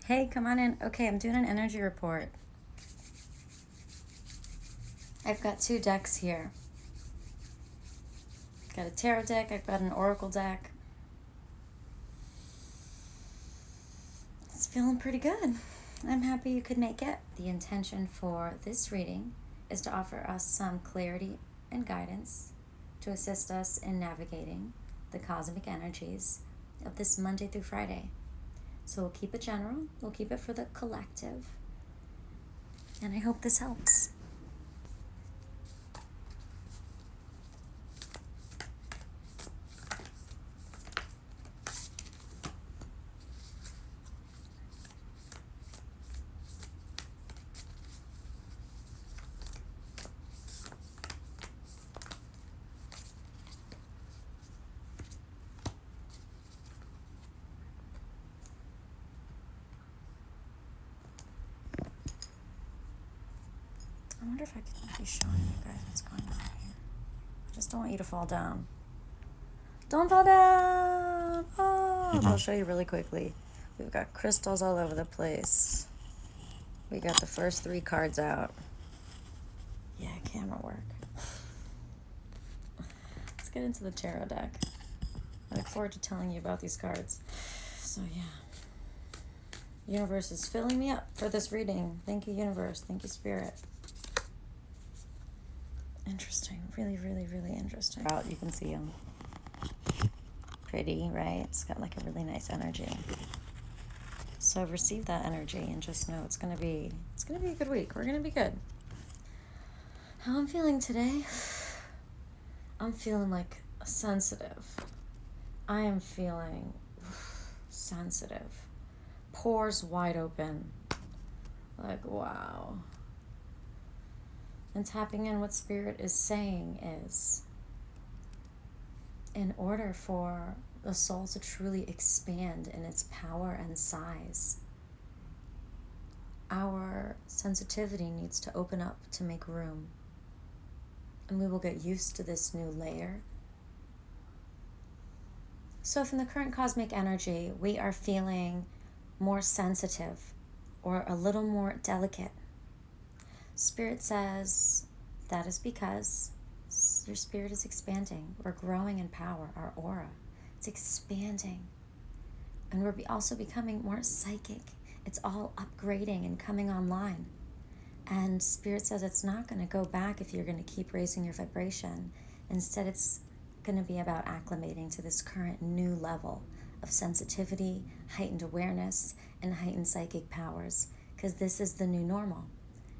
Hey, come on in. Okay, I'm doing an energy report. I've got 2 decks here. I've got a tarot deck, I've got an oracle deck. It's feeling pretty good. I'm happy you could make it. The intention for this reading is to offer us some clarity and guidance to assist us in navigating the cosmic energies of this Monday through Friday. So we'll keep it general, we'll keep it for the collective, and I hope this helps. I wonder if I could be showing you guys what's going on here. I just don't want you to fall down. Don't fall down! Oh, I'll show you really quickly. We've got crystals all over the place. We got the first 3 cards out. Yeah, camera work. Let's get into the tarot deck. I look forward to telling you about these cards. So yeah. Universe is filling me up for this reading. Thank you, Universe. Thank you, Spirit. Interesting. Really, really, really interesting. Out, you can see them. Pretty, right? It's got like a really nice energy. So receive that energy and just know it's gonna be a good week. We're gonna be good. How I'm feeling today? I'm feeling like sensitive. I am feeling sensitive. Pores wide open. Like, wow. And tapping in what Spirit is saying is, in order for the soul to truly expand in its power and size, our sensitivity needs to open up to make room. And we will get used to this new layer. So from the current cosmic energy, we are feeling more sensitive or a little more delicate. Spirit says that is because your spirit is expanding. We're growing in power, our aura. It's expanding. And we're also becoming more psychic. It's all upgrading and coming online. And Spirit says it's not going to go back if you're going to keep raising your vibration. Instead, it's going to be about acclimating to this current new level of sensitivity, heightened awareness, and heightened psychic powers. Because this is the new normal.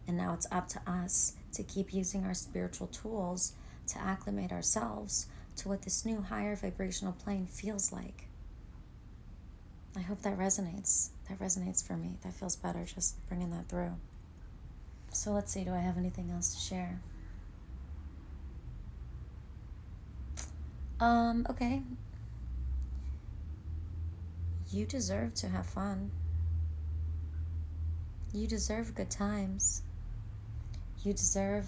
And now it's up to us to keep using our spiritual tools to acclimate ourselves to what this new higher vibrational plane feels like. I hope that resonates. That resonates for me. That feels better just bringing that through. So let's see, do I have anything else to share? Okay. You deserve to have fun. You deserve good times. You deserve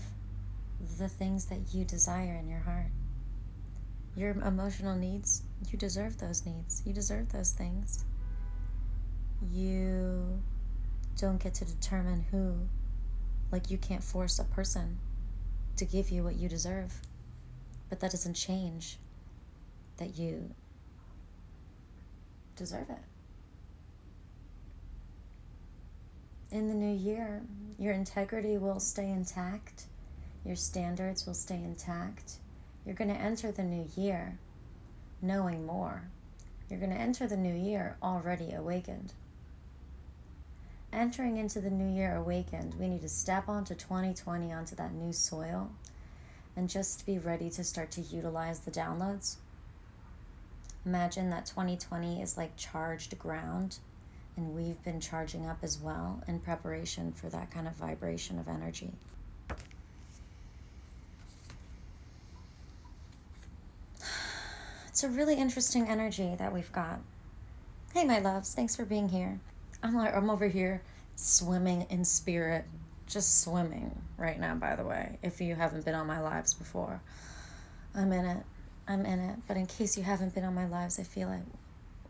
the things that you desire in your heart. Your emotional needs, you deserve those needs. You deserve those things. You don't get to determine who. Like, you can't force a person to give you what you deserve. But that doesn't change that you deserve it. In the new year, your integrity will stay intact. Your standards will stay intact. You're going to enter the new year knowing more. You're going to enter the new year already awakened. Entering into the new year awakened, we need to step onto 2020, onto that new soil, and just be ready to start to utilize the downloads. Imagine that 2020 is like charged ground, and we've been charging up as well in preparation for that kind of vibration of energy. It's a really interesting energy that we've got. Hey, my loves, thanks for being here. I'm over here swimming in spirit, just swimming right now, by the way, if you haven't been on my lives before. I'm in it, but in case you haven't been on my lives, I feel I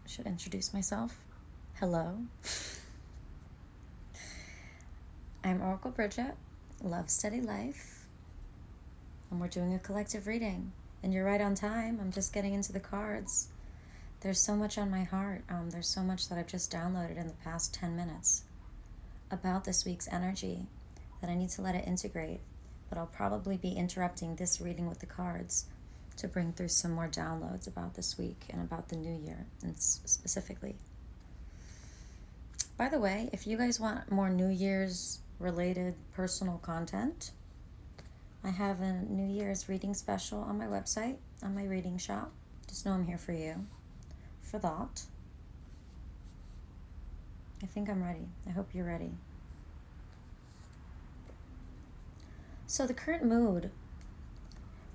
should introduce myself. Hello. I'm Oracle Brigette, Love Steady Life, and we're doing a collective reading. And you're right on time. I'm just getting into the cards. There's so much on my heart. There's so much that I've just downloaded in the past 10 minutes about this week's energy that I need to let it integrate. But I'll probably be interrupting this reading with the cards to bring through some more downloads about this week and about the new year, and specifically. By the way, if you guys want more New Year's related personal content, I have a New Year's reading special on my website, on my reading shop. Just know I'm here for you, for that. I think I'm ready. I hope you're ready. So the current mood,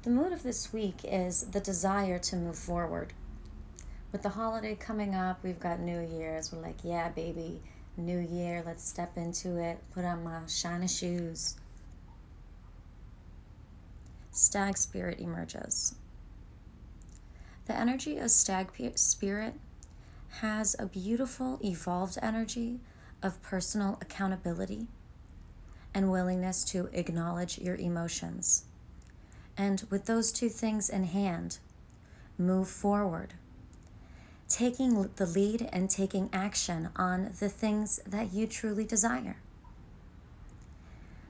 the mood of this week is the desire to move forward. With the holiday coming up, we've got New Year's. We're like, yeah, baby, New Year, let's step into it. Put on my shiny shoes. Stag spirit emerges. The energy of stag spirit has a beautiful, evolved energy of personal accountability and willingness to acknowledge your emotions. And with those two things in hand, move forward, taking the lead and taking action on the things that you truly desire.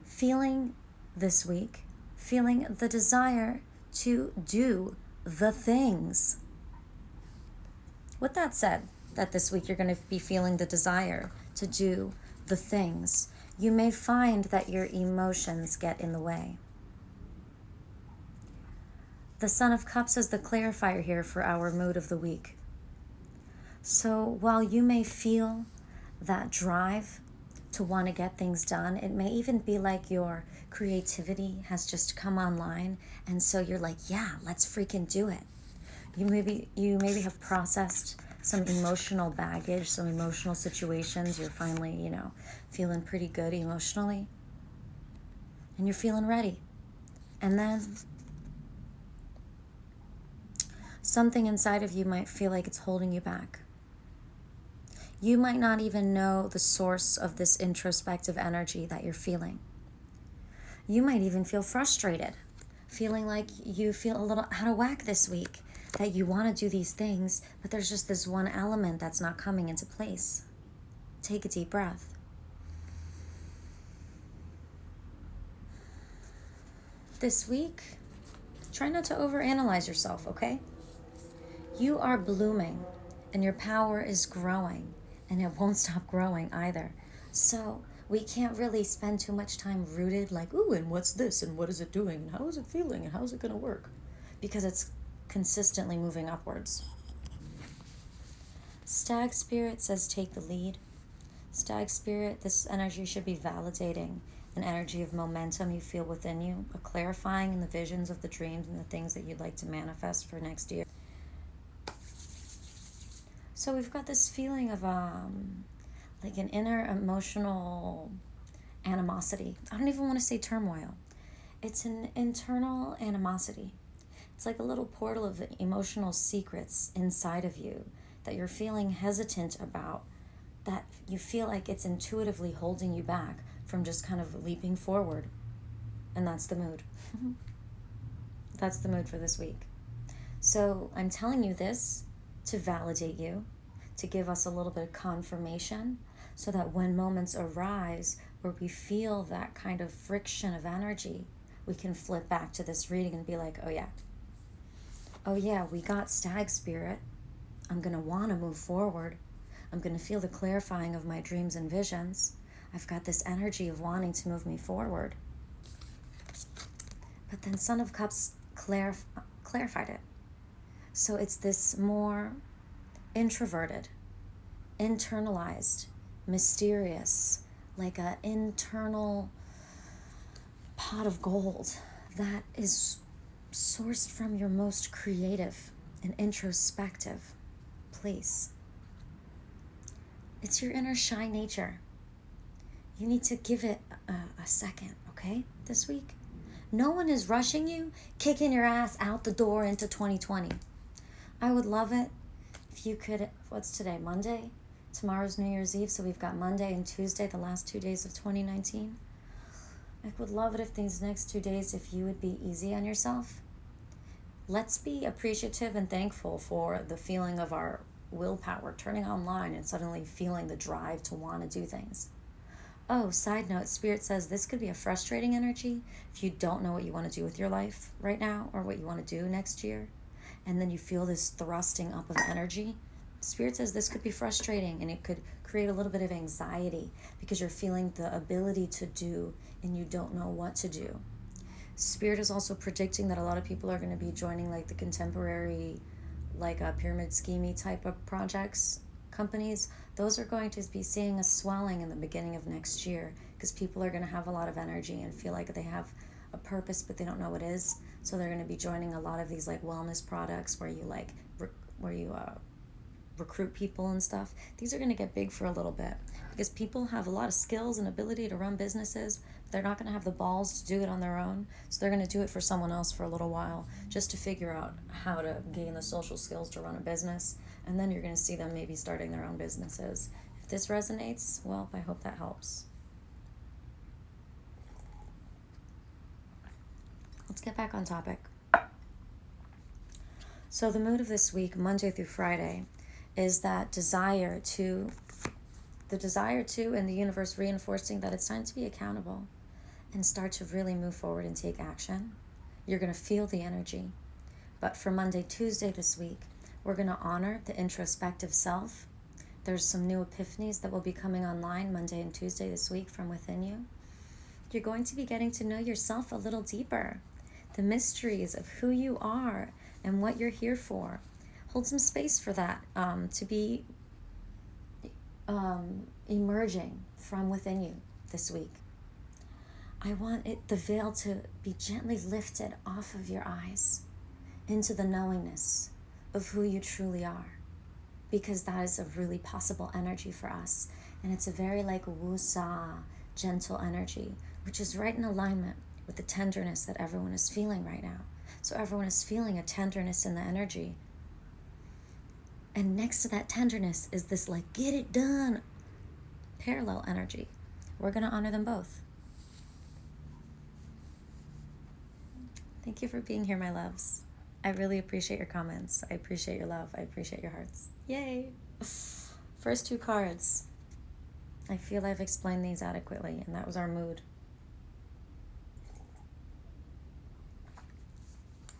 Feeling this week, feeling the desire to do the things. With that said, that this week you're going to be feeling the desire to do the things, you may find that your emotions get in the way. The Son of Cups is the clarifier here for our mood of the week. So while you may feel that drive to want to get things done, it may even be like your creativity has just come online, and so you're like, yeah, let's freaking do it. You maybe have processed some emotional baggage, some emotional situations. You're finally, feeling pretty good emotionally, and you're feeling ready. And then something inside of you might feel like it's holding you back. You might not even know the source of this introspective energy that you're feeling. You might even feel frustrated, feeling like you feel a little out of whack this week, that you want to do these things, but there's just this one element that's not coming into place. Take a deep breath. This week, try not to overanalyze yourself, okay? You are blooming, and your power is growing, and it won't stop growing either. So we can't really spend too much time rooted like, ooh, and what's this, and what is it doing, and how is it feeling, and how is it going to work? Because it's consistently moving upwards. Stag spirit says take the lead. Stag spirit, this energy should be validating an energy of momentum you feel within you, a clarifying in the visions of the dreams and the things that you'd like to manifest for next year. So we've got this feeling of like an inner emotional animosity. I don't even want to say turmoil. It's an internal animosity. It's like a little portal of emotional secrets inside of you that you're feeling hesitant about, that you feel like it's intuitively holding you back from just kind of leaping forward. And that's the mood. That's the mood for this week. So I'm telling you this to validate you, to give us a little bit of confirmation, so that when moments arise where we feel that kind of friction of energy, we can flip back to this reading and be like, oh yeah, we got stag spirit. I'm going to want to move forward. I'm going to feel the clarifying of my dreams and visions. I've got this energy of wanting to move me forward. But then Son of Cups clarified it. So it's this more introverted, internalized, mysterious, like an internal pot of gold that is sourced from your most creative and introspective place. It's your inner shy nature. You need to give it a second, okay, this week? No one is rushing you, kicking your ass out the door into 2020. I would love it if you could, what's today, Monday? Tomorrow's New Year's Eve, so we've got Monday and Tuesday, the last 2 days of 2019. I would love it if these next 2 days, if you would be easy on yourself. Let's be appreciative and thankful for the feeling of our willpower turning online and suddenly feeling the drive to want to do things. Oh, side note, Spirit says this could be a frustrating energy if you don't know what you want to do with your life right now or what you want to do next year. And then you feel this thrusting up of energy. Spirit says this could be frustrating and it could create a little bit of anxiety because you're feeling the ability to do and you don't know what to do. Spirit is also predicting that a lot of people are going to be joining like the contemporary, like a pyramid schemey type of projects, companies. Those are going to be seeing a swelling in the beginning of next year because people are going to have a lot of energy and feel like they have a purpose but they don't know what it is. So they're going to be joining a lot of these like wellness products where you like recruit people and stuff. These are going to get big for a little bit because people have a lot of skills and ability to run businesses, but they're not going to have the balls to do it on their own. So they're going to do it for someone else for a little while just to figure out how to gain the social skills to run a business. And then you're going to see them maybe starting their own businesses. If this resonates, well, I hope that helps. Let's get back on topic. So the mood of this week, Monday through Friday, is that desire to, and the universe reinforcing that it's time to be accountable and start to really move forward and take action. You're going to feel the energy. But for Monday, Tuesday this week, we're going to honor the introspective self. There's some new epiphanies that will be coming online Monday and Tuesday this week from within you. You're going to be getting to know yourself a little deeper. The mysteries of who you are and what you're here for. Hold some space for that to be emerging from within you this week. I want the veil to be gently lifted off of your eyes into the knowingness of who you truly are, because that is a really possible energy for us. And it's a very like wusa, gentle energy, which is right in alignment with the tenderness that everyone is feeling right now. So everyone is feeling a tenderness in the energy. And next to that tenderness is this like, get it done, parallel energy. We're going to honor them both. Thank you for being here, my loves. I really appreciate your comments. I appreciate your love. I appreciate your hearts. Yay! First two cards. I feel I've explained these adequately, and that was our mood.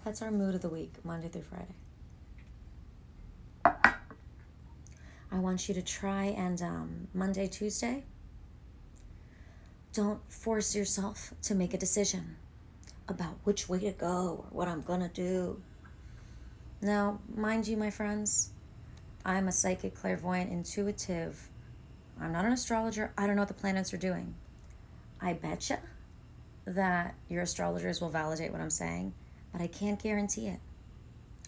That's our mood of the week, Monday through Friday. I want you to try and Monday, Tuesday, don't force yourself to make a decision about which way to go or what I'm gonna do. Now, mind you, my friends, I'm a psychic, clairvoyant, intuitive. I'm not an astrologer. I don't know what the planets are doing. I betcha that your astrologers will validate what I'm saying, but I can't guarantee it.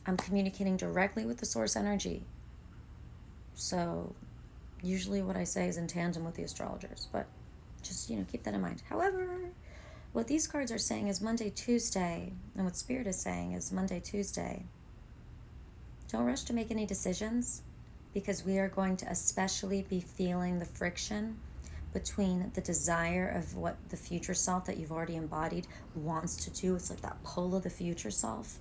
I'm communicating directly with the source energy. So usually what I say is in tandem with the astrologers, but just, keep that in mind. However, what these cards are saying is Monday, Tuesday, and what Spirit is saying is Monday, Tuesday. Don't rush to make any decisions, because we are going to especially be feeling the friction between the desire of what the future self that you've already embodied wants to do. It's like that pull of the future self.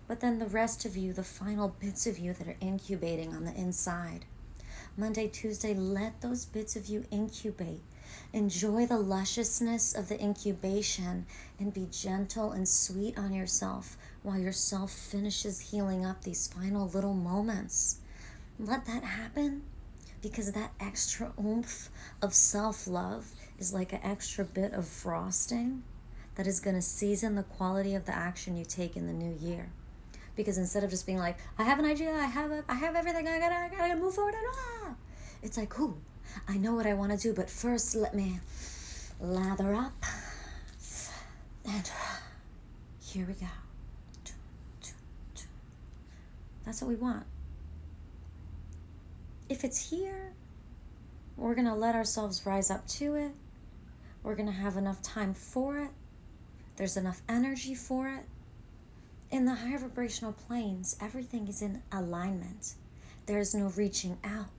But then the rest of you, the final bits of you that are incubating on the inside. Monday, Tuesday, let those bits of you incubate. Enjoy the lusciousness of the incubation and be gentle and sweet on yourself while yourself finishes healing up these final little moments. Let that happen, because that extra oomph of self-love is like an extra bit of frosting that is going to season the quality of the action you take in the new year. Because instead of just being like, I have an idea, I have everything, I gotta move forward, it's like, ooh, I know what I want to do, but first let me lather up, and here we go. That's what we want. If it's here, we're going to let ourselves rise up to it. We're going to have enough time for it. There's enough energy for it. In the higher vibrational planes, everything is in alignment. There's no reaching out.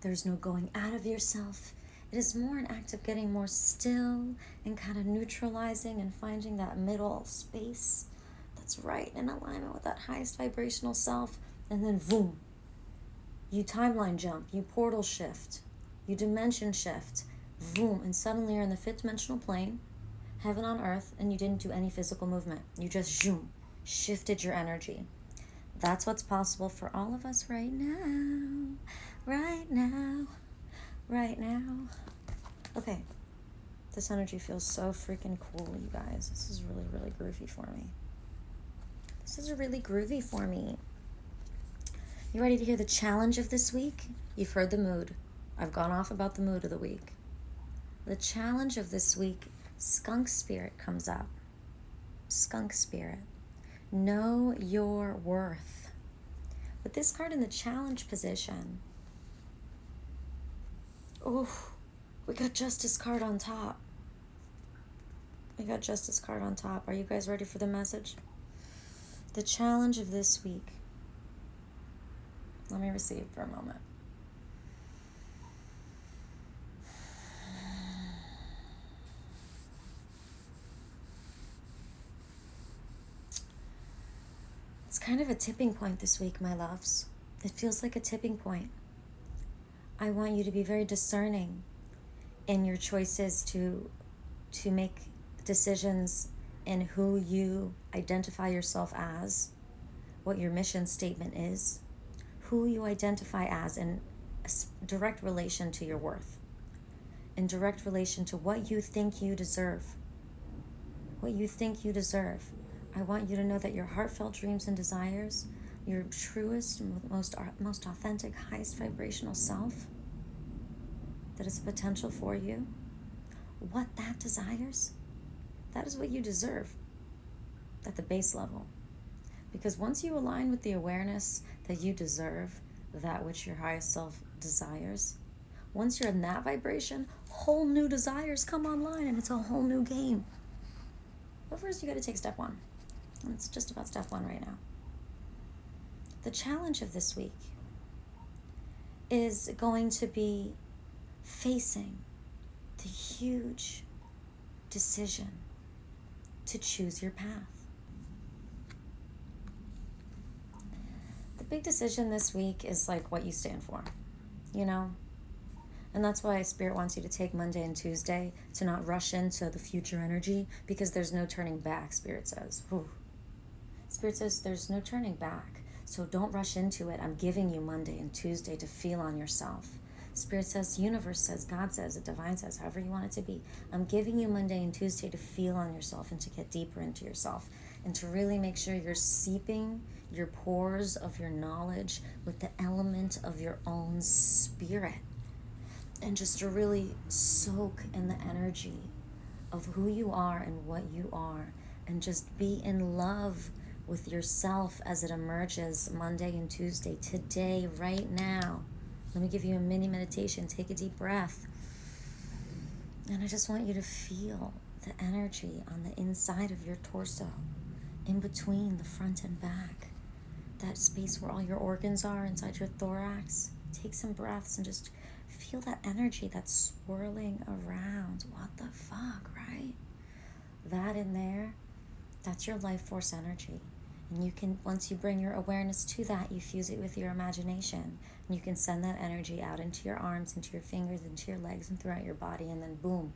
There's no going out of yourself It is more an act of getting more still and kind of neutralizing and finding that middle space that's right in alignment with that highest vibrational self. And then boom, you timeline jump, you portal shift, you dimension shift, boom, and suddenly you're in the fifth dimensional plane, heaven on earth, and you didn't do any physical movement. You just zoom, shifted your energy. That's what's possible for all of us right now, right now, right now. Okay, this energy feels so freaking cool, you guys. This is really, really groovy for me. This is really groovy for me. You ready to hear the challenge of this week? You've heard the mood. I've gone off about the mood of the week. The challenge of this week, skunk spirit comes up. Skunk spirit. Know your worth. With this card in the challenge position, we got Justice card on top. We got Justice card on top. Are you guys ready for the message? The challenge of this week. Let me receive for a moment. It's kind of a tipping point this week, my loves. It feels like a tipping point. I want you to be very discerning in your choices to make decisions in who you identify yourself as, what your mission statement is, who you identify as in direct relation to your worth, in direct relation to what you think you deserve. What you think you deserve. I want you to know that your heartfelt dreams and desires, your truest, most authentic, highest vibrational self, that is a potential for you, what that desires, that is what you deserve at the base level. Because once you align with the awareness that you deserve that which your highest self desires, once you're in that vibration, whole new desires come online and it's a whole new game. But first you got to take step one. And it's just about step one right now. The challenge of this week is going to be facing the huge decision to choose your path. The big decision this week is like what you stand for, you know? And that's why Spirit wants you to take Monday and Tuesday to not rush into the future energy, because there's no turning back, Spirit says. Whew. Spirit says there's no turning back. So don't rush into it. I'm giving you Monday and Tuesday to feel on yourself. Spirit says, universe says, God says, the divine says, however you want it to be. I'm giving you Monday and Tuesday to feel on yourself and to get deeper into yourself and to really make sure you're seeping your pores of your knowledge with the element of your own spirit, and just to really soak in the energy of who you are and what you are, and just be in love with yourself as it emerges Monday and Tuesday, today, right now. Let me give you a mini meditation. Take a deep breath. And I just want you to feel the energy on the inside of your torso, in between the front and back, that space where all your organs are inside your thorax. Take some breaths and just feel that energy that's swirling around. What the fuck, right? That in there, that's your life force energy. And you can, once you bring your awareness to that, you fuse it with your imagination. And you can send that energy out into your arms, into your fingers, into your legs, and throughout your body. And then boom.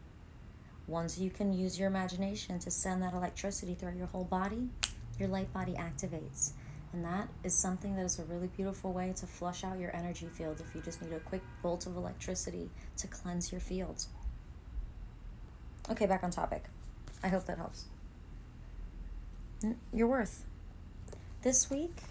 Once you can use your imagination to send that electricity throughout your whole body, your light body activates. And that is something that is a really beautiful way to flush out your energy field if you just need a quick bolt of electricity to cleanse your fields. Okay, back on topic. I hope that helps. Your worth. This week,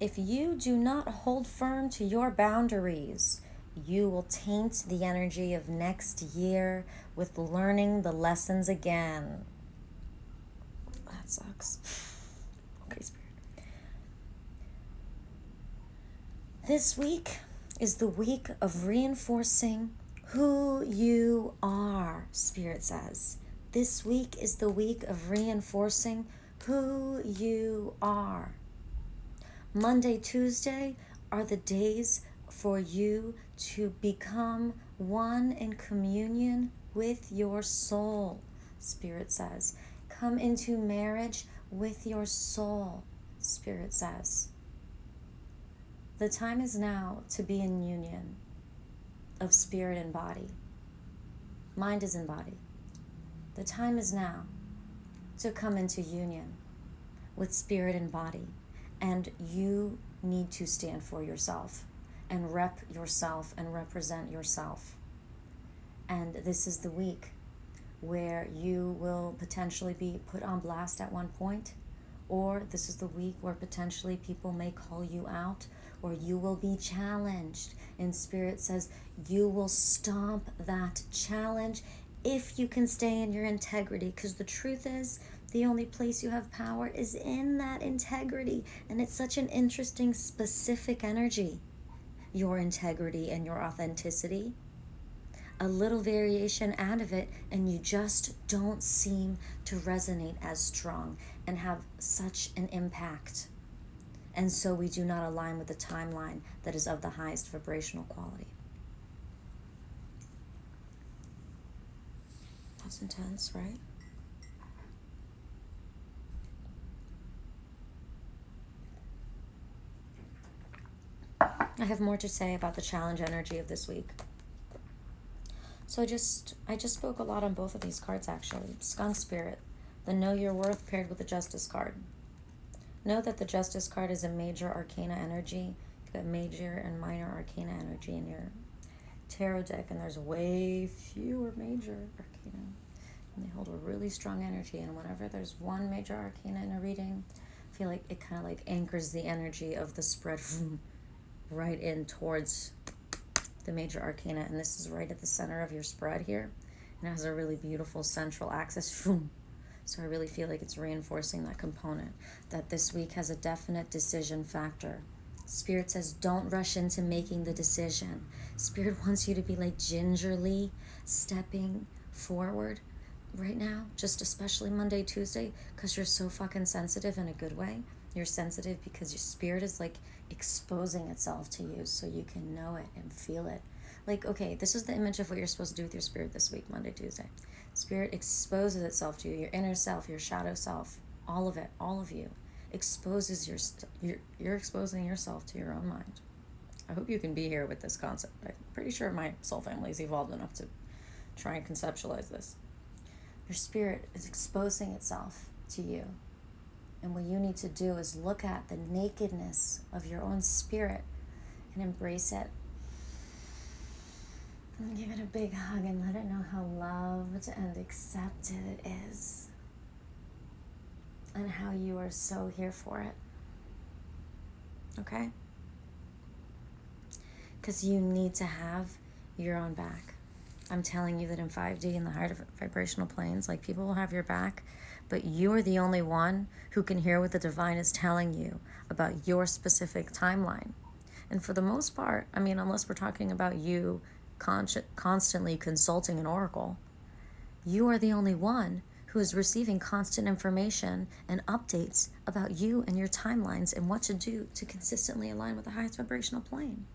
if you do not hold firm to your boundaries, you will taint the energy of next year with learning the lessons again. That sucks. Okay, Spirit. This week is the week of reinforcing who you are, Spirit says. This week is the week of reinforcing who you are. Monday, Tuesday are the days for you to become one in communion with your soul, Spirit says. Come into marriage with your soul, Spirit says. The time is now to be in union of spirit and body. Mind is in body. The time is now to come into union with spirit and body. And you need to stand for yourself and rep yourself and represent yourself. And this is the week where you will potentially be put on blast at one point, or this is the week where potentially people may call you out, or you will be challenged. And Spirit says you will stomp that challenge if you can stay in your integrity, because the truth is, the only place you have power is in that integrity. And it's such an interesting, specific energy, your integrity and your authenticity. A little variation out of it, and you just don't seem to resonate as strong and have such an impact. And so we do not align with the timeline that is of the highest vibrational quality. That's intense, right? I have more to say about the challenge energy of this week. So I just spoke a lot on both of these cards, actually. Skunk Spirit, the Know Your Worth paired with the Justice card. Know that the Justice card is a major arcana energy. You've got major and minor arcana energy in your tarot deck, and there's way fewer major arcana. And they hold a really strong energy, and whenever there's one major arcana in a reading, I feel like it kind of like anchors the energy of the spread right in towards the major arcana. And this is right at the center of your spread here, and it has a really beautiful central axis. So I really feel like it's reinforcing that component, that this week has a definite decision factor. Spirit says don't rush into making the decision. Spirit wants you to be like gingerly stepping forward right now, just especially Monday, Tuesday, because you're so fucking sensitive in a good way. You're sensitive because your spirit is like exposing itself to you so you can know it and feel it. Like, okay, this is the image of what you're supposed to do with your spirit this week, Monday, Tuesday. Spirit exposes itself to you, your inner self, your shadow self, all of it, all of you. Exposes you're exposing yourself to your own mind. I hope you can be here with this concept. I'm pretty sure my soul family's evolved enough to try and conceptualize this. Your spirit is exposing itself to you. And what you need to do is look at the nakedness of your own spirit and embrace it. And give it a big hug and let it know how loved and accepted it is. And how you are so here for it. Okay? Because you need to have your own back. I'm telling you that in 5D, in the higher vibrational planes, like, people will have your back, but you're the only one who can hear what the divine is telling you about your specific timeline. And for the most part, I mean, unless we're talking about you constantly consulting an oracle, you are the only one who is receiving constant information and updates about you and your timelines and what to do to consistently align with the highest vibrational plane.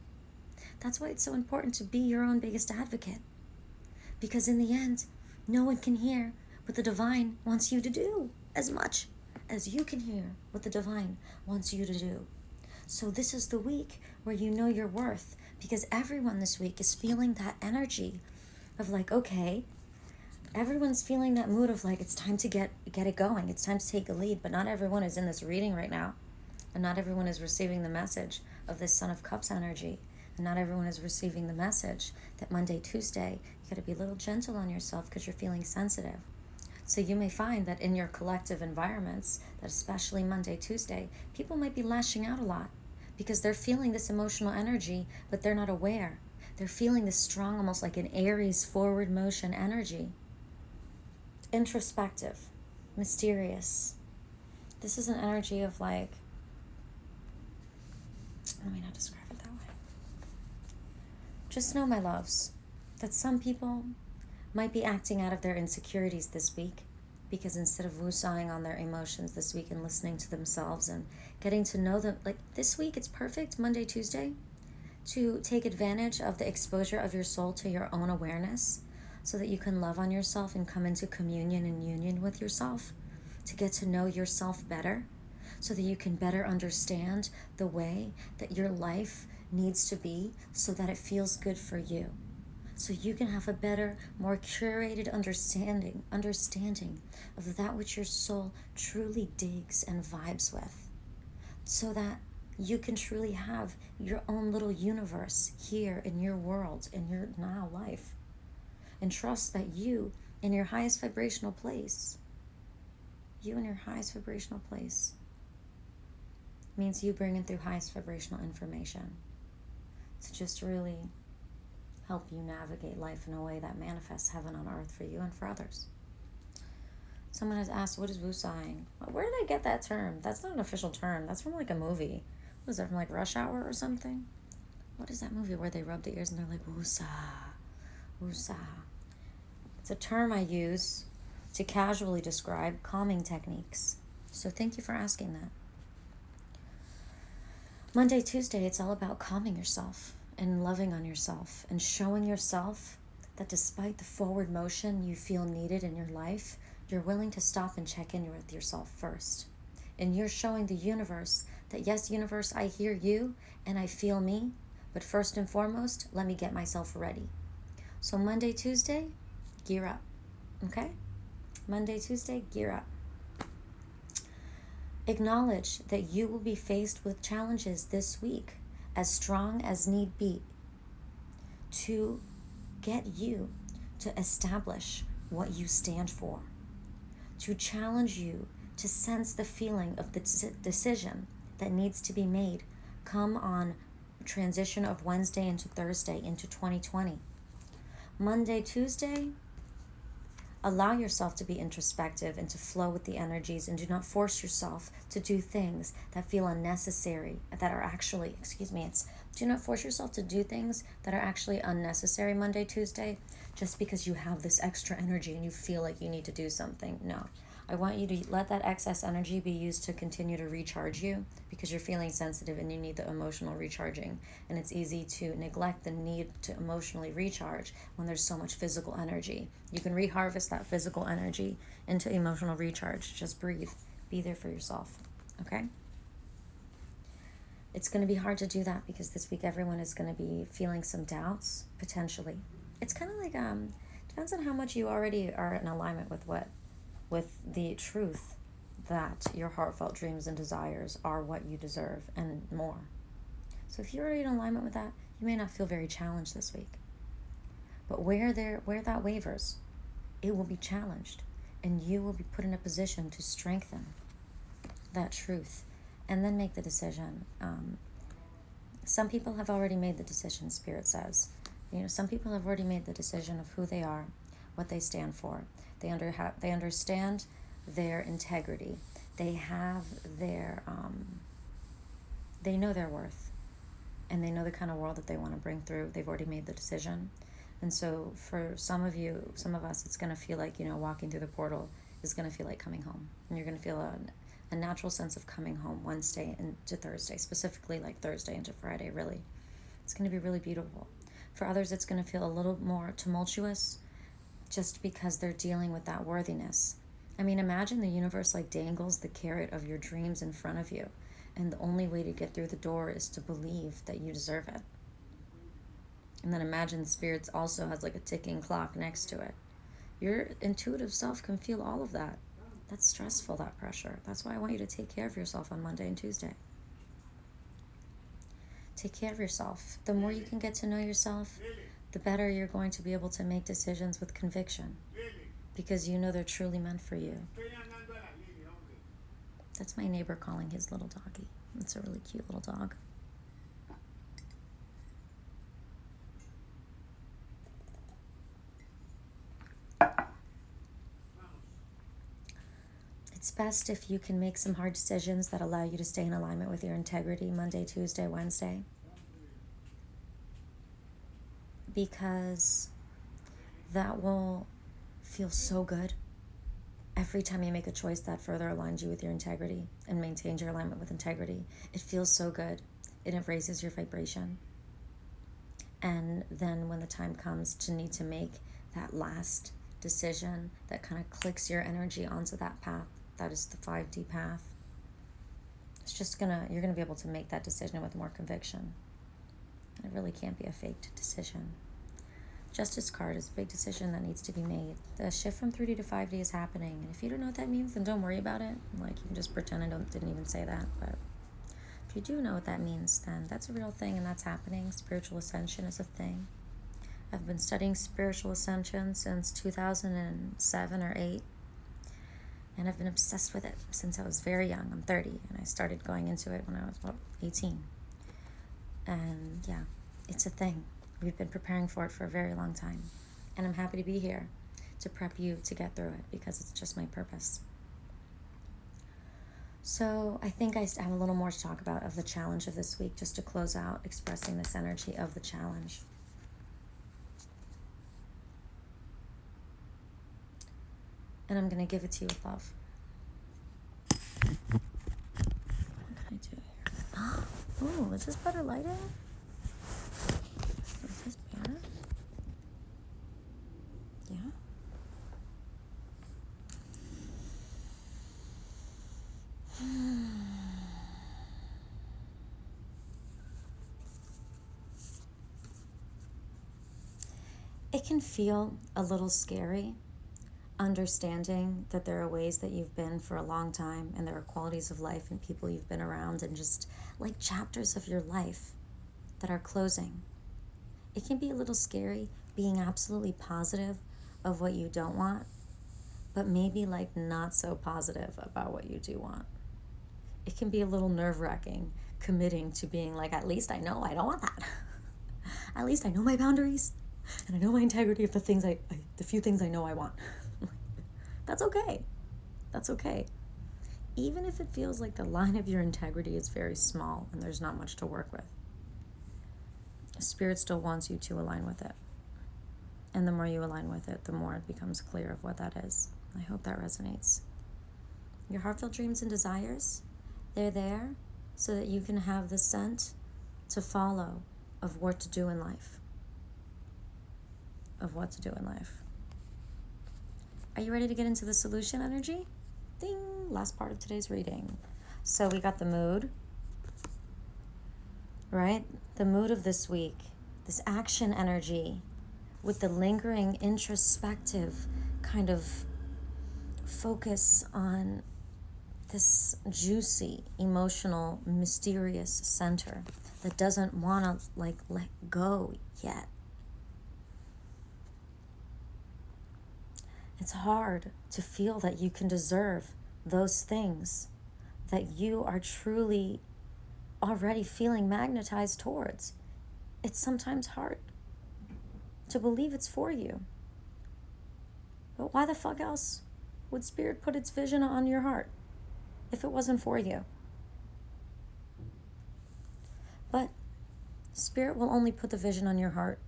That's why it's so important to be your own biggest advocate. Because in the end, no one can hear what the divine wants you to do as much as you can hear what the divine wants you to do. So this is the week where you know your worth, because everyone this week is feeling that energy of like, okay, everyone's feeling that mood of like, it's time to get it going. It's time to take a lead, but not everyone is in this reading right now. And not everyone is receiving the message of this Son of Cups energy. And not everyone is receiving the message that Monday, Tuesday, you got to be a little gentle on yourself because you're feeling sensitive. So you may find that in your collective environments, that especially Monday, Tuesday, people might be lashing out a lot because they're feeling this emotional energy, but they're not aware. They're feeling this strong, almost like an Aries forward motion energy. Introspective, mysterious. This is an energy of like, let me not describe it that way. Just know, my loves, that some people might be acting out of their insecurities this week, because instead of woosahing on their emotions this week and listening to themselves and getting to know them, like this week it's perfect, Monday, Tuesday, to take advantage of the exposure of your soul to your own awareness so that you can love on yourself and come into communion and union with yourself, to get to know yourself better so that you can better understand the way that your life needs to be so that it feels good for you. So you can have a better, more curated understanding of that which your soul truly digs and vibes with, so that you can truly have your own little universe here in your world, in your now life. And trust that you, in your highest vibrational place, means you bringing through highest vibrational information to just really help you navigate life in a way that manifests heaven on earth for you and for others. Someone has asked, what is woosahing? Where did I get that term? That's not an official term. That's from like a movie. What is that, from like Rush Hour or something? What is that movie where they rub the ears and they're like, woosah, woosah? It's a term I use to casually describe calming techniques. So thank you for asking that. Monday, Tuesday, it's all about calming yourself and loving on yourself and showing yourself that despite the forward motion you feel needed in your life, you're willing to stop and check in with yourself first. And you're showing the universe that, yes, universe, I hear you and I feel me, but first and foremost, let me get myself ready. So Monday, Tuesday, gear up, okay? Monday, Tuesday, gear up. Acknowledge that you will be faced with challenges this week, as strong as need be, to get you to establish what you stand for, to challenge you to sense the feeling of the decision that needs to be made come on transition of Wednesday into Thursday into 2020. Monday, Tuesday, allow yourself to be introspective and to flow with the energies, and do not force yourself to do things that feel unnecessary, that are actually, do not force yourself to do things that are actually unnecessary Monday, Tuesday, just because you have this extra energy and you feel like you need to do something. No. I want you to let that excess energy be used to continue to recharge you, because you're feeling sensitive and you need the emotional recharging. And it's easy to neglect the need to emotionally recharge when there's so much physical energy. You can reharvest that physical energy into emotional recharge. Just breathe. Be there for yourself. Okay? It's going to be hard to do that because this week everyone is going to be feeling some doubts, potentially. It's kind of like, depends on how much you already are in alignment with the truth that your heartfelt dreams and desires are what you deserve and more. So if you're already in alignment with that, you may not feel very challenged this week. But where that wavers, it will be challenged, and you will be put in a position to strengthen that truth and then make the decision. Some people have already made the decision, Spirit says. Some people have already made the decision of who they are, what they stand for. They understand their integrity. They have their, they know their worth, and they know the kind of world that they want to bring through. They've already made the decision. And so for some of us, it's going to feel like, walking through the portal is going to feel like coming home. And you're going to feel a natural sense of coming home Wednesday into Thursday, specifically like Thursday into Friday, really. It's going to be really beautiful. For others, it's going to feel a little more tumultuous, just because they're dealing with that worthiness. I mean, imagine the universe like dangles the carrot of your dreams in front of you, and the only way to get through the door is to believe that you deserve it. And then imagine spirits also has like a ticking clock next to it. Your intuitive self can feel all of that. That's stressful, that pressure. That's why I want you to take care of yourself on Monday and Tuesday. Take care of yourself. The more you can get to know yourself, the better you're going to be able to make decisions with conviction, because you know they're truly meant for you. That's my neighbor calling his little doggy. It's a really cute little dog. It's best if you can make some hard decisions that allow you to stay in alignment with your integrity Monday, Tuesday, Wednesday. Because that will feel so good every time you make a choice that further aligns you with your integrity and maintains your alignment with integrity. It feels so good. It raises your vibration. And then when the time comes to need to make that last decision that kind of clicks your energy onto that path, that is the 5D path, you're gonna be able to make that decision with more conviction. It really can't be a faked decision. Justice card is a big decision that needs to be made. The shift from 3D to 5D is happening, and if you don't know what that means, then don't worry about it. Like, you can just pretend I didn't even say that. But if you do know what that means, then that's a real thing, and that's happening. Spiritual ascension is a thing. I've been studying spiritual ascension since 2007 or 8, and I've been obsessed with it since I was very young. I'm 30, and I started going into it when I was about 18. And yeah, it's a thing. We've been preparing for it for a very long time. And I'm happy to be here to prep you to get through it, because it's just my purpose. So I think I have a little more to talk about of the challenge of this week, just to close out expressing this energy of the challenge. And I'm going to give it to you with love. What can I do here? Oh, is this better lighting? Is this better? Yeah. It can feel a little scary, understanding that there are ways that you've been for a long time, and there are qualities of life and people you've been around, and just like chapters of your life that are closing. It can be a little scary being absolutely positive of what you don't want, but maybe like not so positive about what you do want. It can be a little nerve-wracking committing to being like, at least I know I don't want that. At least I know my boundaries, and I know my integrity of the few things I know I want. That's okay. That's okay. Even if it feels like the line of your integrity is very small and there's not much to work with, Spirit still wants you to align with it. And the more you align with it, the more it becomes clear of what that is. I hope that resonates. Your heartfelt dreams and desires, they're there so that you can have the scent to follow of what to do in life. Of what to do in life. Are you ready to get into the solution energy? Ding! Last part of today's reading. So we got the mood, right? The mood of this week. This action energy with the lingering introspective kind of focus on this juicy, emotional, mysterious center that doesn't want to let go yet. It's hard to feel that you can deserve those things that you are truly already feeling magnetized towards. It's sometimes hard to believe it's for you. But why the fuck else would Spirit put its vision on your heart if it wasn't for you? But Spirit will only put the vision on your heart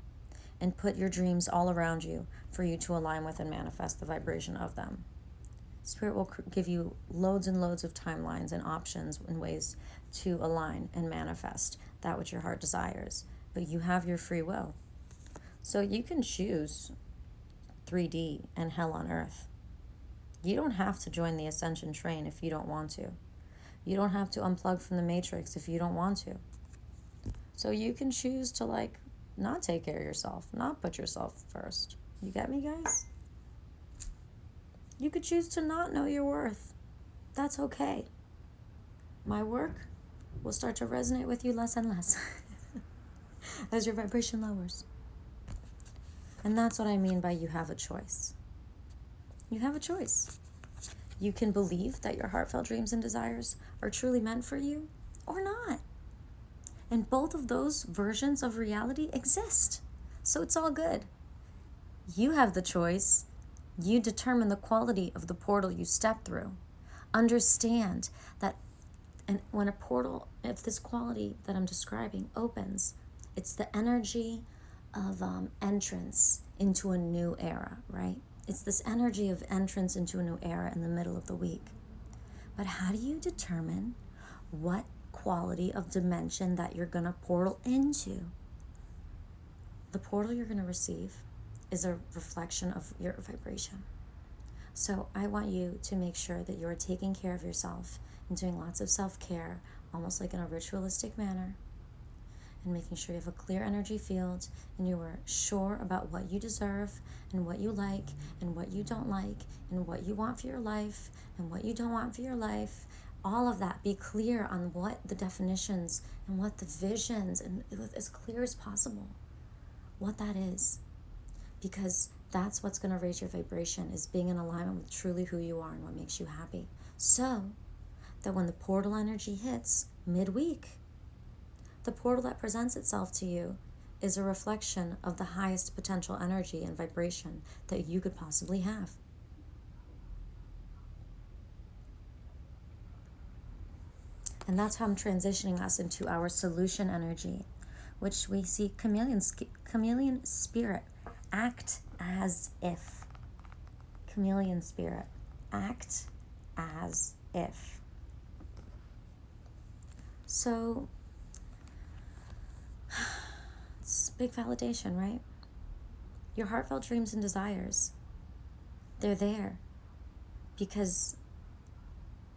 and put your dreams all around you for you to align with and manifest the vibration of them. Spirit will give you loads and loads of timelines and options and ways to align and manifest that which your heart desires. But you have your free will. So you can choose 3D and hell on earth. You don't have to join the Ascension train if you don't want to. You don't have to unplug from the Matrix if you don't want to. So you can choose to not take care of yourself, not put yourself first. You get me, guys? You could choose to not know your worth. That's okay. My work will start to resonate with you less and less as your vibration lowers. And that's what I mean by you have a choice. You have a choice. You can believe that your heartfelt dreams and desires are truly meant for you or not. And both of those versions of reality exist. So it's all good. You have the choice. You determine the quality of the portal you step through. Understand that when a portal, if this quality that I'm describing opens, it's the energy of entrance into a new era, right? It's this energy of entrance into a new era in the middle of the week. But how do you determine what quality of dimension that you're going to portal into? the portal you're going to receive is a reflection of your vibration. So I want you to make sure that you're taking care of yourself and doing lots of self-care, almost like in a ritualistic manner, and making sure you have a clear energy field and you are sure about what you deserve and what you like and what you don't like and what you want for your life and what you don't want for your life. All of that, be clear on what the definitions and what the visions, and as clear as possible what that is, because that's what's going to raise your vibration, is being in alignment with truly who you are and what makes you happy, so that when the portal energy hits midweek, the portal that presents itself to you is a reflection of the highest potential energy and vibration that you could possibly have. And that's how I'm transitioning us into our solution energy, which we see chameleon spirit. Act as if. Chameleon spirit. Act as if. So, it's big validation, right? Your heartfelt dreams and desires, they're there because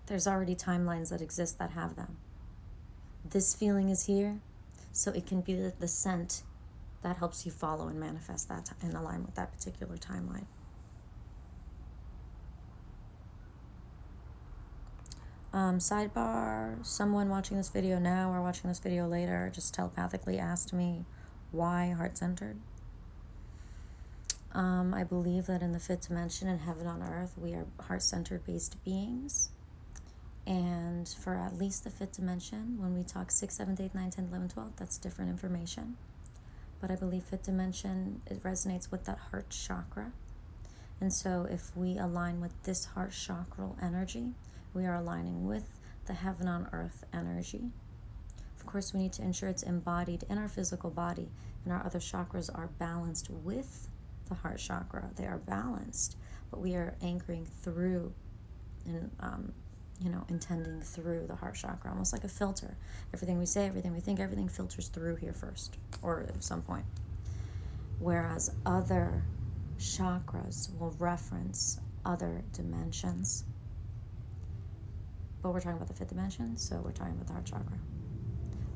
there's already timelines that exist that have them. This feeling is here, so it can be the scent that helps you follow and manifest that and align with that particular timeline. Sidebar, someone watching this video now or watching this video later just telepathically asked me why heart-centered. I believe that in the fifth dimension, in heaven on earth, we are heart-centered based beings. And for at least the fifth dimension, when we talk 6, 7, 8, 9, 10, 11, 12, that's different information. But I believe fifth dimension, it resonates with that heart chakra. And so if we align with this heart chakral energy, we are aligning with the heaven on earth energy. Of course, we need to ensure it's embodied in our physical body, and our other chakras are balanced with the heart chakra. They are balanced, but we are anchoring through and intending through the heart chakra, almost like a filter. Everything we say, everything we think, everything filters through here first, or at some point. Whereas other chakras will reference other dimensions. But we're talking about the fifth dimension, so we're talking about the heart chakra.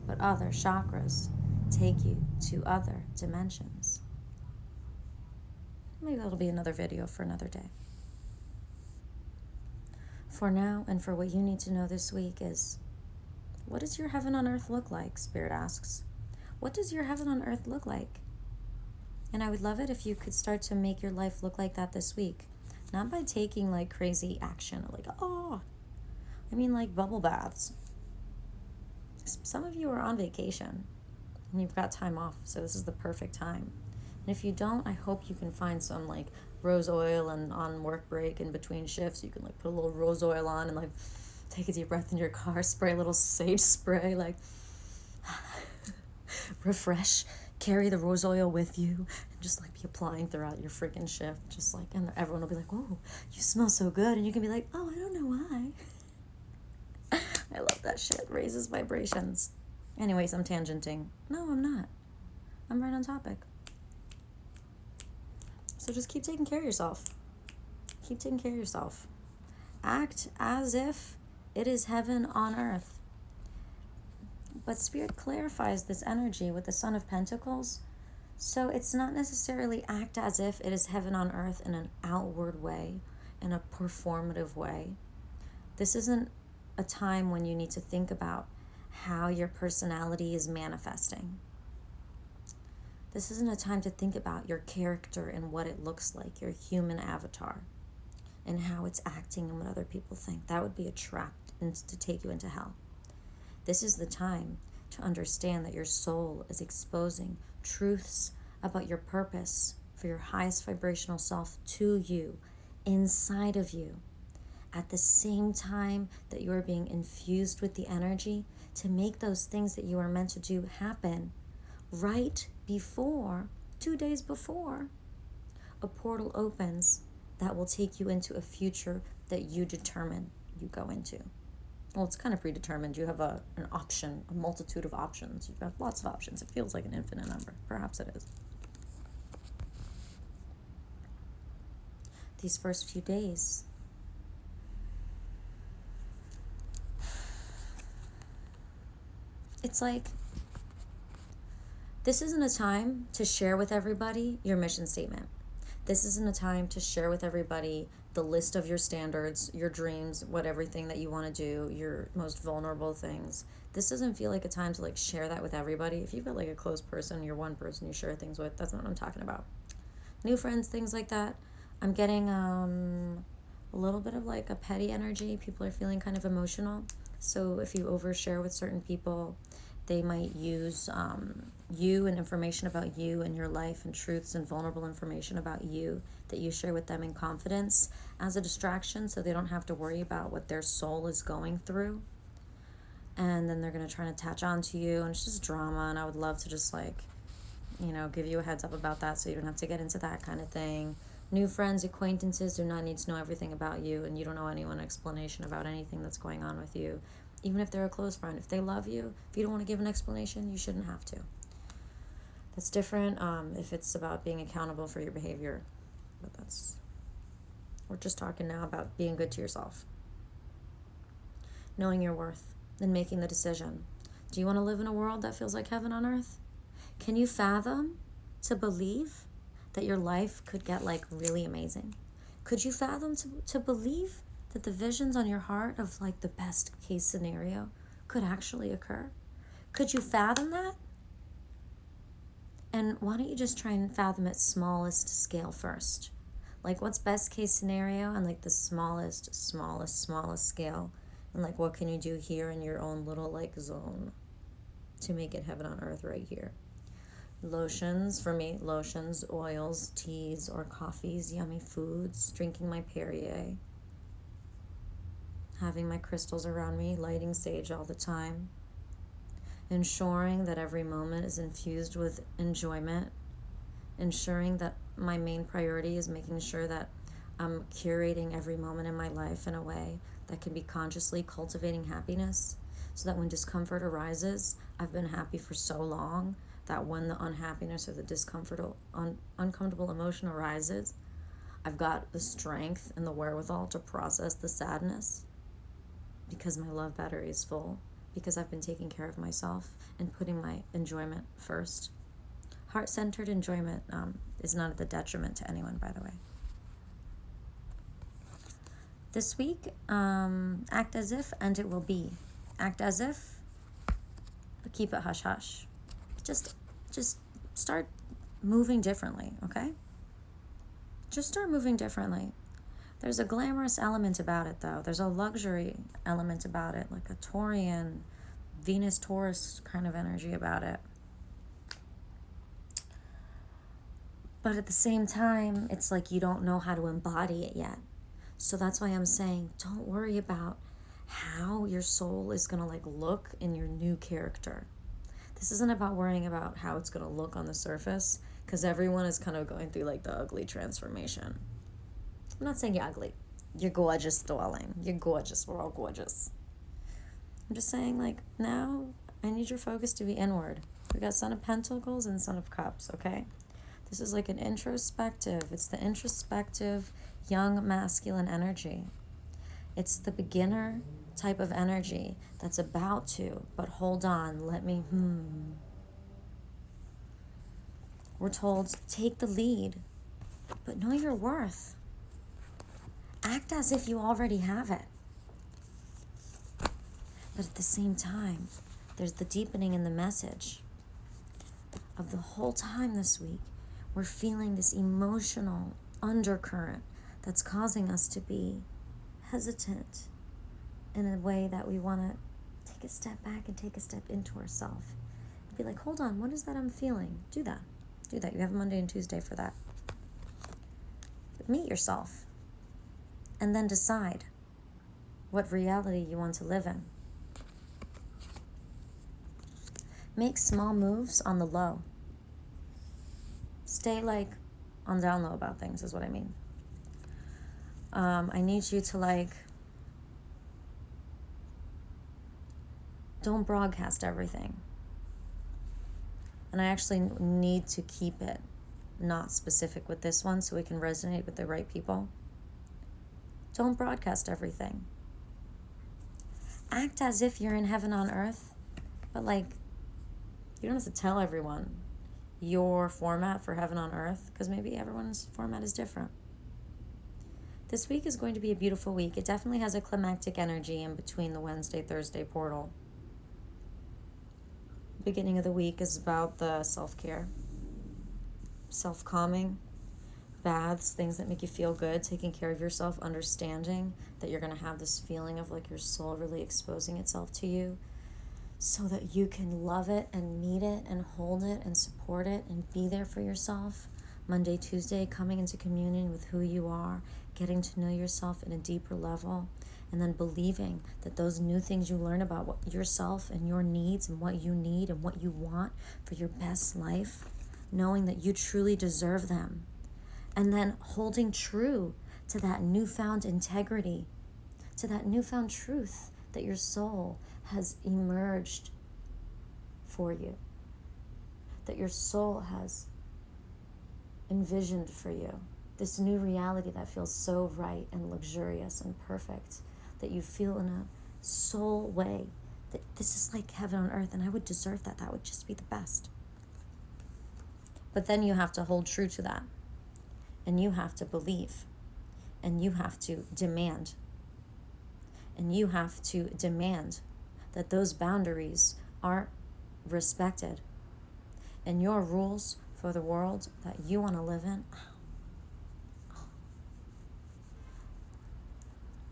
But other chakras take you to other dimensions. Maybe that'll be another video for another day. For now, and for what you need to know this week is, what does your heaven on earth look like? Spirit asks. What does your heaven on earth look like? And I would love it if you could start to make your life look like that this week. Not by taking like crazy action, or like bubble baths. Some of you are on vacation and you've got time off, so this is the perfect time. And if you don't, I hope you can find some like rose oil, and on work break in between shifts, you can like put a little rose oil on and like take a deep breath in your car, spray a little sage spray, like refresh, carry the rose oil with you, and just like be applying throughout your freaking shift, just like, and everyone will be like, "Whoa, you smell so good," and you can be like, "Oh, I don't know why." I love that shit. Raises vibrations. Anyways, I'm tangenting. No, I'm not. I'm right on topic. So just keep taking care of yourself. Keep taking care of yourself. Act as if it is heaven on earth. But Spirit clarifies this energy with the Son of Pentacles. So it's not necessarily act as if it is heaven on earth in an outward way, in a performative way. This isn't a time when you need to think about how your personality is manifesting. This isn't a time to think about your character and what it looks like, your human avatar, and how it's acting and what other people think. That would be a trap to take you into hell. This is the time to understand that your soul is exposing truths about your purpose for your highest vibrational self to you, inside of you, at the same time that you are being infused with the energy to make those things that you are meant to do happen right before, 2 days before, a portal opens that will take you into a future that you determine you go into. Well, it's kind of predetermined. You have an option, a multitude of options. You've got lots of options. It feels like an infinite number. Perhaps it is. these first few days. It's like, this isn't a time to share with everybody your mission statement. This isn't a time to share with everybody the list of your standards, your dreams, what everything that you want to do, your most vulnerable things. This doesn't feel like a time to like share that with everybody. If you've got like a close person, you're one person you share things with, that's not what I'm talking about. New friends, things like that. I'm getting a little bit of like a petty energy. People are feeling kind of emotional. So if you overshare with certain people, they might use you and information about you and your life and truths and vulnerable information about you that you share with them in confidence as a distraction, so they don't have to worry about what their soul is going through. And then they're going to try to attach onto you, and it's just drama. And I would love to just like, give you a heads up about that so you don't have to get into that kind of thing. New friends, acquaintances do not need to know everything about you, and you don't owe anyone an explanation about anything that's going on with you. Even if they're a close friend, if they love you, if you don't want to give an explanation, you shouldn't have to. That's different if it's about being accountable for your behavior. But we're just talking now about being good to yourself. Knowing your worth and making the decision. Do you want to live in a world that feels like heaven on earth? Can you fathom to believe that your life could get like really amazing? Could you fathom to believe that the visions on your heart of like the best case scenario could actually occur? Could you fathom that? And why don't you just try and fathom it smallest scale first? Like, what's best case scenario and like the smallest scale? And like, what can you do here in your own little like zone to make it heaven on earth right here? Lotions, for me, lotions, oils, teas, or coffees, yummy foods, drinking my Perrier, having my crystals around me, lighting sage all the time, ensuring that every moment is infused with enjoyment, ensuring that my main priority is making sure that I'm curating every moment in my life in a way that can be consciously cultivating happiness, so that when discomfort arises, I've been happy for so long that when the unhappiness or the discomfort or uncomfortable emotion arises, I've got the strength and the wherewithal to process the sadness because my love battery is full, because I've been taking care of myself and putting my enjoyment first. Heart-centered enjoyment is not at the detriment to anyone, by the way. This week, act as if and it will be. Act as if, but keep it hush-hush. Just start moving differently, okay? Just start moving differently. There's a glamorous element about it, though. There's a luxury element about it, like a Taurian, Venus-Taurus kind of energy about it. But at the same time, it's like you don't know how to embody it yet. So that's why I'm saying, don't worry about how your soul is going to like look in your new character. This isn't about worrying about how it's going to look on the surface, because everyone is kind of going through like the ugly transformation. I'm not saying you're ugly. You're gorgeous, darling. You're gorgeous. We're all gorgeous. I'm just saying, like, now I need your focus to be inward. We got Son of Pentacles and Son of Cups, okay? This is like an introspective. It's the introspective, young, masculine energy. It's the beginner type of energy that's about to, but hold on, let me, We're told, take the lead, but know your worth. Act as if you already have it. But at the same time, there's the deepening in the message of the whole time this week. We're feeling this emotional undercurrent that's causing us to be hesitant in a way that we want to take a step back and take a step into ourselves. Be like, hold on, what is that I'm feeling? Do that. You have Monday and Tuesday for that. But meet yourself. And then decide what reality you want to live in. Make small moves on the low. Stay like on down low about things is what I mean. I need you to like, don't broadcast everything. And I actually need to keep it not specific with this one so we can resonate with the right people. Don't broadcast everything. Act as if you're in heaven on earth, but like, you don't have to tell everyone your format for heaven on earth, because maybe everyone's format is different. This week is going to be a beautiful week. It definitely has a climactic energy in between the Wednesday-Thursday portal. Beginning of the week is about the self-care, self-calming, baths, things that make you feel good, taking care of yourself, understanding that you're going to have this feeling of like your soul really exposing itself to you so that you can love it and meet it and hold it and support it and be there for yourself. Monday, Tuesday, coming into communion with who you are, getting to know yourself at a deeper level, and then believing that those new things you learn about what yourself and your needs and what you need and what you want for your best life, knowing that you truly deserve them, and then holding true to that newfound integrity, to that newfound truth that your soul has emerged for you, that your soul has envisioned for you, this new reality that feels so right and luxurious and perfect, that you feel in a soul way that this is like heaven on earth and I would deserve that. That would just be the best. But then you have to hold true to that, and you have to believe, and you have to demand, and you have to demand that those boundaries are respected, and your rules for the world that you want to live in,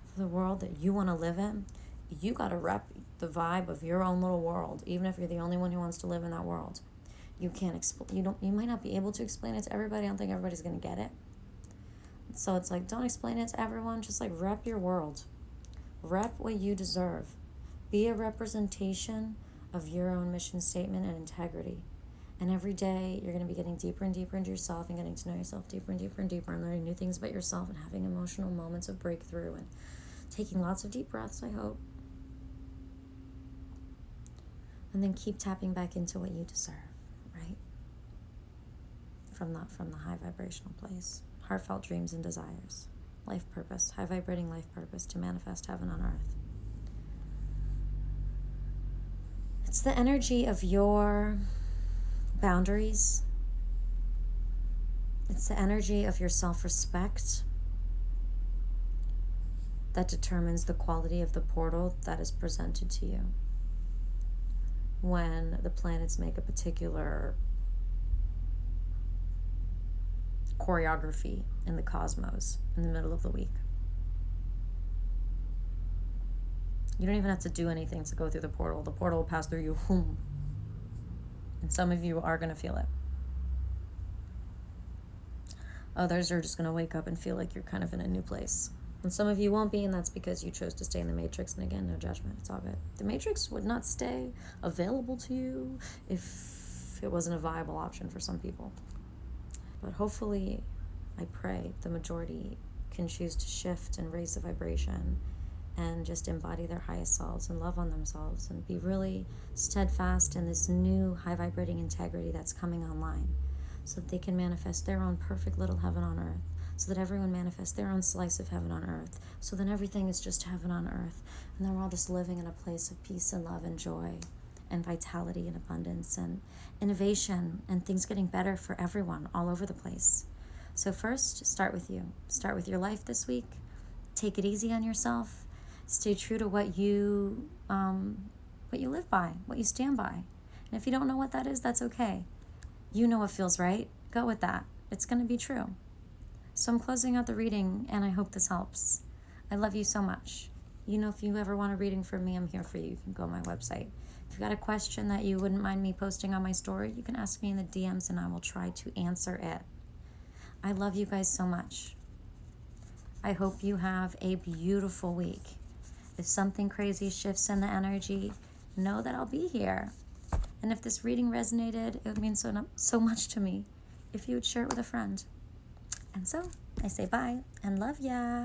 for the world that you want to live in, you got to rep the vibe of your own little world, even if you're the only one who wants to live in that world. You can't explain, you might not be able to explain it to everybody. I don't think everybody's going to get it. So it's like, don't explain it to everyone, just like rep your world. Rep what you deserve. Be a representation of your own mission statement and integrity. And every day you're going to be getting deeper and deeper into yourself and getting to know yourself deeper and deeper and deeper and learning new things about yourself and having emotional moments of breakthrough and taking lots of deep breaths, I hope. And then keep tapping back into what you deserve, right? From the high vibrational place. Heartfelt dreams and desires. Life purpose. High vibrating life purpose to manifest heaven on earth. It's the energy of your boundaries. It's the energy of your self-respect that determines the quality of the portal that is presented to you when the planets make a particular choreography in the cosmos in the middle of the week. You don't even have to do anything to go through the portal. The portal will pass through you. And some of you are going to feel it. Others are just going to wake up and feel like you're kind of in a new place. And some of you won't be, and that's because you chose to stay in the Matrix. And again, no judgment. It's all good. The Matrix would not stay available to you if it wasn't a viable option for some people. But hopefully, I pray the majority can choose to shift and raise the vibration and just embody their highest selves and love on themselves and be really steadfast in this new high vibrating integrity that's coming online, so that they can manifest their own perfect little heaven on earth, so that everyone manifests their own slice of heaven on earth, so then everything is just heaven on earth, and then we're all just living in a place of peace and love and joy and vitality and abundance and innovation and things getting better for everyone all over the place. So first, start with you. Start with your life this week. Take it easy on yourself. Stay true to what you live by, what you stand by. And if you don't know what that is, that's okay. You know what feels right. Go with that. It's going to be true. So I'm closing out the reading, and I hope this helps. I love you so much. You know, if you ever want a reading from me, I'm here for you. You can go to my website. If you've got a question that you wouldn't mind me posting on my story, you can ask me in the DMs, and I will try to answer it. I love you guys so much. I hope you have a beautiful week. If something crazy shifts in the energy, know that I'll be here. And if this reading resonated, it would mean so much to me if you would share it with a friend. And so, I say bye and love ya.